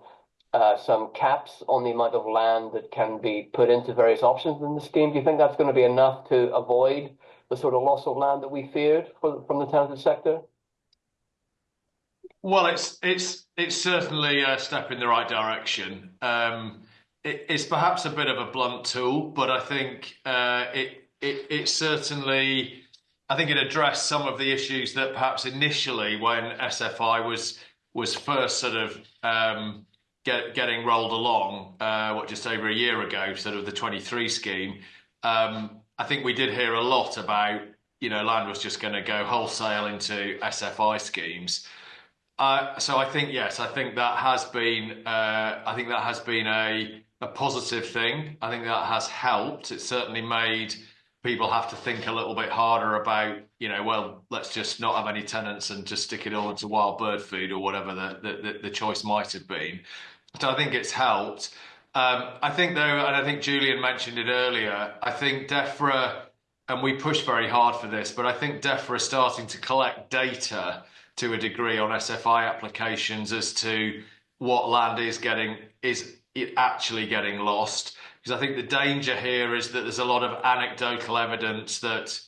some caps on the amount of land that can be put into various options in the scheme, do you think that's going to be enough to avoid the sort of loss of land that we feared from the tenanted sector? Well, it's certainly a step in the right direction. It's perhaps a bit of a blunt tool, but I think it certainly, I think it addressed some of the issues that perhaps initially, when SFI was first sort of getting rolled along, just over a year ago, sort of the 23 scheme. I think we did hear a lot about, land was just going to go wholesale into SFI schemes. So I think, yes, I think that has been, a positive thing. I think that has helped. It certainly made people have to think a little bit harder about, well, let's just not have any tenants and just stick it all into wild bird feed or whatever the choice might have been. So I think it's helped. I think, though, and I think Julian mentioned it earlier, I think DEFRA, and we push very hard for this, but I think DEFRA is starting to collect data to a degree on SFI applications as to what land is it actually getting lost. Because I think the danger here is that there's a lot of anecdotal evidence that,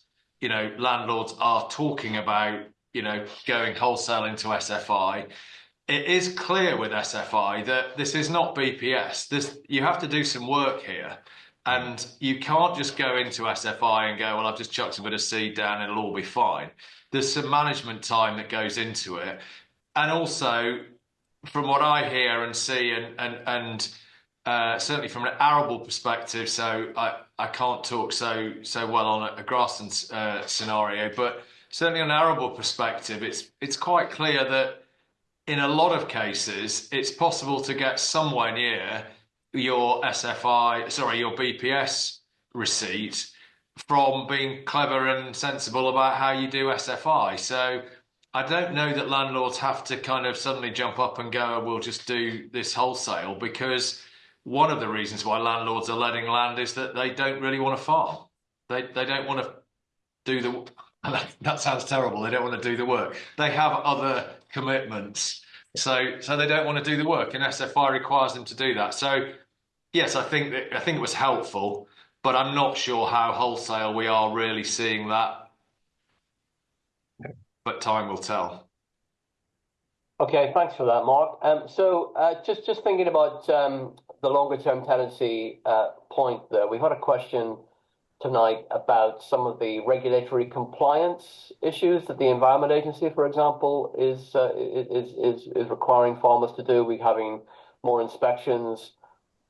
landlords are talking about, going wholesale into SFI. It is clear with SFI that this is not BPS. You have to do some work here. And you can't just go into SFI and go, well, I've just chucked a bit of seed down, it'll all be fine. There's some management time that goes into it. And also, from what I hear and see, and certainly from an arable perspective, so I can't talk so well on a grassland scenario, but certainly on an arable perspective, it's quite clear that in a lot of cases, it's possible to get somewhere near your your BPS receipt from being clever and sensible about how you do SFI. So I don't know that landlords have to kind of suddenly jump up and go, we'll just do this wholesale, because one of the reasons why landlords are letting land is that they don't really want to farm. They don't want to do that sounds terrible. They don't want to do the work. They have other commitments. So they don't want to do the work, and SFI requires them to do that. So yes, I think it was helpful, but I'm not sure how wholesale we are really seeing that. But time will tell. Okay, thanks for that, Mark. Just thinking about the longer term tenancy point there, we've had a question tonight about some of the regulatory compliance issues that the Environment Agency, for example, is requiring farmers to do. We're having more inspections,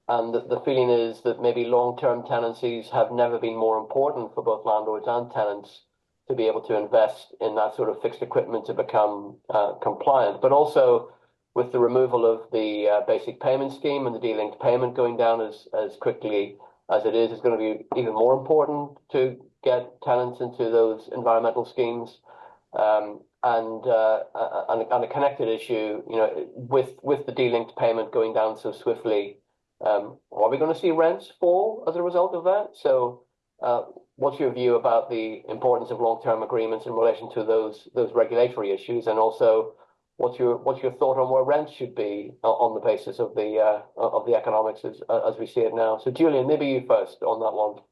and the feeling is that maybe long-term tenancies have never been more important for both landlords and tenants to be able to invest in that sort of fixed equipment to become compliant. But also with the removal of the basic payment scheme and the de-linked payment going down as quickly as it is, it's going to be even more important to get tenants into those environmental schemes. And a connected issue, with the de-linked payment going down so swiftly, are we going to see rents fall as a result of that? So what's your view about the importance of long-term agreements in relation to those regulatory issues, and also what's your thought on where rents should be on the basis of the economics as we see it now? So Julian, maybe you first on that one.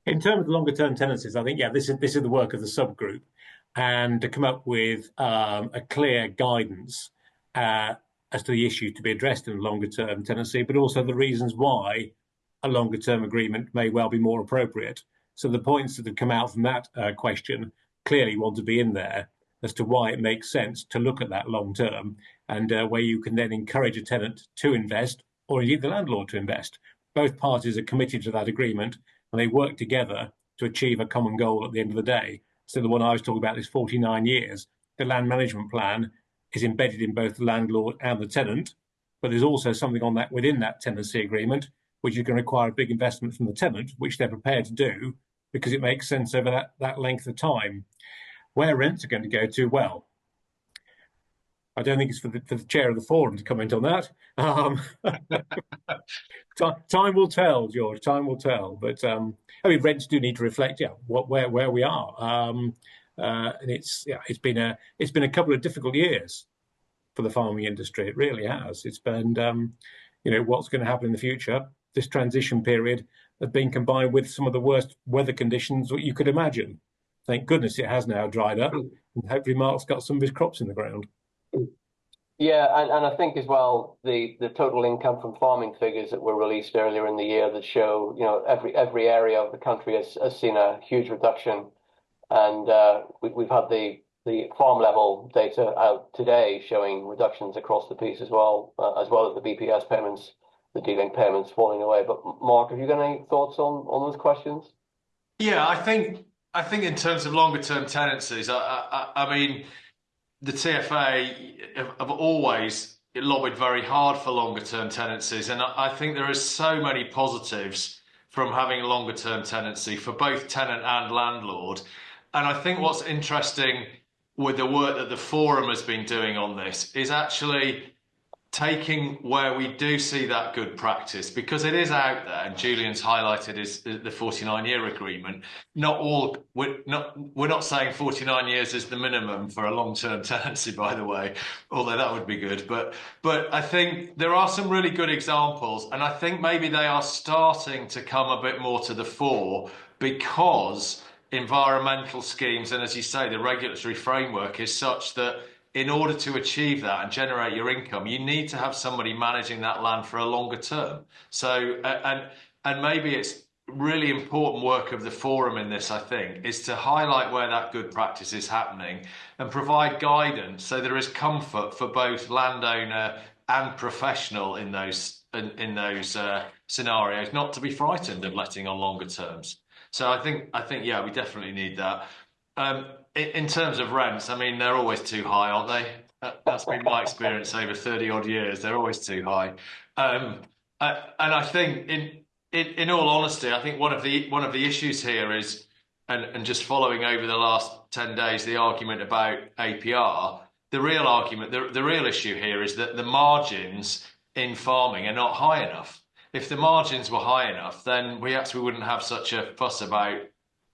In terms of longer-term tenancies, I think this is the work of the subgroup, and to come up with a clear guidance as to the issue to be addressed in a longer-term tenancy, but also the reasons why a longer-term agreement may well be more appropriate. So the points that have come out from that question clearly want to be in there as to why it makes sense to look at that long-term, and where you can then encourage a tenant to invest, or indeed the landlord to invest. Both parties are committed to that agreement, and they work together to achieve a common goal at the end of the day. So the one I was talking about is 49 years. The land management plan is embedded in both the landlord and the tenant, but there's also something on that within that tenancy agreement, which is going to require a big investment from the tenant, which they're prepared to do because it makes sense over that length of time. Where rents are going to go to, well, I don't think it's for the chair of the forum to comment on that. Time will tell, George. Time will tell. But rents do need to reflect, where we are. And it's been a couple of difficult years for the farming industry. It really has. It's been, what's going to happen in the future. This transition period has been combined with some of the worst weather conditions that you could imagine. Thank goodness it has now dried up, and hopefully Mark's got some of his crops in the ground. Yeah, and I think as well the total income from farming figures that were released earlier in the year that show every area of the country has seen a huge reduction, and we've had the farm level data out today showing reductions across the piece as well as the BPS payments, the de-linked payments falling away. But Mark, have you got any thoughts on those questions? Yeah, I think in terms of longer term tenancies, I mean, the TFA have always lobbied very hard for longer term tenancies, and I think there is so many positives from having a longer term tenancy for both tenant and landlord. And I think what's interesting with the work that the forum has been doing on this is actually taking where we do see that good practice, because it is out there, and Julian's highlighted is the 49-year agreement. We're not saying 49 years is the minimum for a long-term tenancy, by the way, although that would be good. But I think there are some really good examples, and I think maybe they are starting to come a bit more to the fore, because environmental schemes, and as you say, the regulatory framework is such that in order to achieve that and generate your income, you need to have somebody managing that land for a longer term. So, and maybe it's really important work of the forum in this, I think, is to highlight where that good practice is happening and provide guidance so there is comfort for both landowner and professional in those scenarios, not to be frightened of letting on longer terms. So I think, yeah, we definitely need that. In terms of rents, I mean, they're always too high, aren't they? That's been my experience over 30 odd years. They're always too high. And I think in all honesty, I think one of the issues here is, and just following over the last 10 days, the argument about APR, the real argument, the real issue here is that the margins in farming are not high enough. If the margins were high enough, then we actually wouldn't have such a fuss about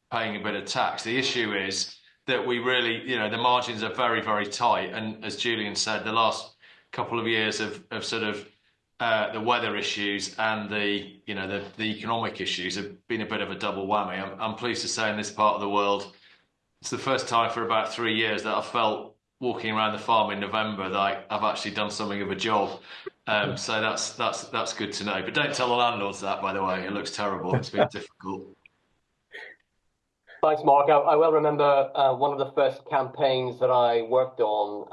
paying a bit of tax. The issue is that we really, the margins are very, very tight. And as Julian said, the last couple of years of sort of the weather issues and the economic issues have been a bit of a double whammy. I'm pleased to say in this part of the world, it's the first time for about 3 years that I felt walking around the farm in November that I've actually done something of a job. So that's good to know. But don't tell the landlords that, by the way. It looks terrible. It's been difficult. Thanks, Mark. I will remember one of the first campaigns that I worked on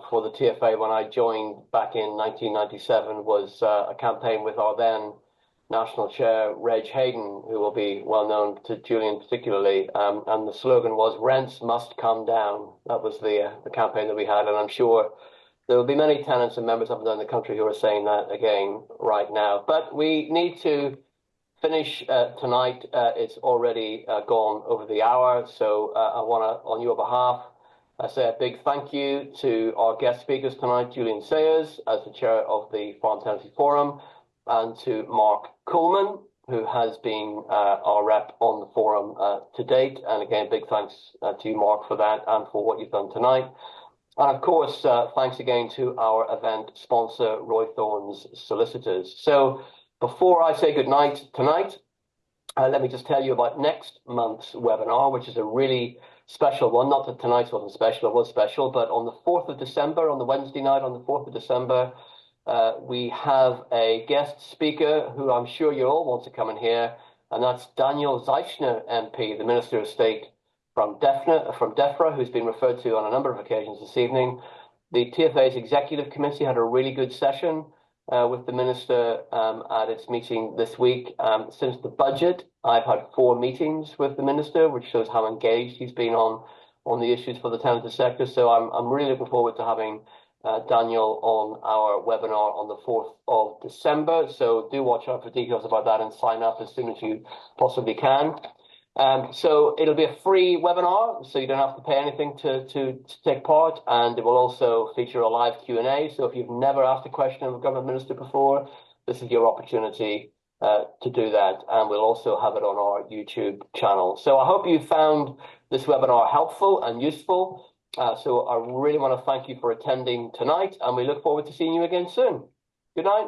for the TFA when I joined back in 1997 was a campaign with our then National Chair, Reg Hayden, who will be well known to Julian particularly. And the slogan was, "Rents must come down." That was the campaign that we had. And I'm sure there will be many tenants and members up and down the country who are saying that again right now. But we need to finish tonight. It's already gone over the hour. So I want to, on your behalf, say a big thank you to our guest speakers tonight, Julian Sayers, as the chair of the Farm Tenancy Forum, and to Mark Coulman, who has been our rep on the forum to date. And again, big thanks to you, Mark, for that and for what you've done tonight. And of course, thanks again to our event sponsor, Roy Thorne's Solicitors. So before I say goodnight tonight, let me just tell you about next month's webinar, which is a really special one. Not that tonight's wasn't special, it was special, but on the 4th of December, on the Wednesday night, on the 4th of December, we have a guest speaker who I'm sure you all want to come and hear, and that's Daniel Zeichner, MP, the Minister of State from DEFRA, who's been referred to on a number of occasions this evening. The TFA's Executive Committee had a really good session with the Minister at its meeting this week. Since the budget, I've had 4 meetings with the Minister, which shows how engaged he's been on the issues for the tenanted sector. So I'm really looking forward to having Daniel on our webinar on the 4th of December. So do watch out for details about that and sign up as soon as you possibly can. So it'll be a free webinar, so you don't have to pay anything to take part, and it will also feature a live Q&A. So if you've never asked a question of a government minister before, this is your opportunity to do that, and we'll also have it on our YouTube channel. So I hope you found this webinar helpful and useful. So I really want to thank you for attending tonight, and we look forward to seeing you again soon. Good night.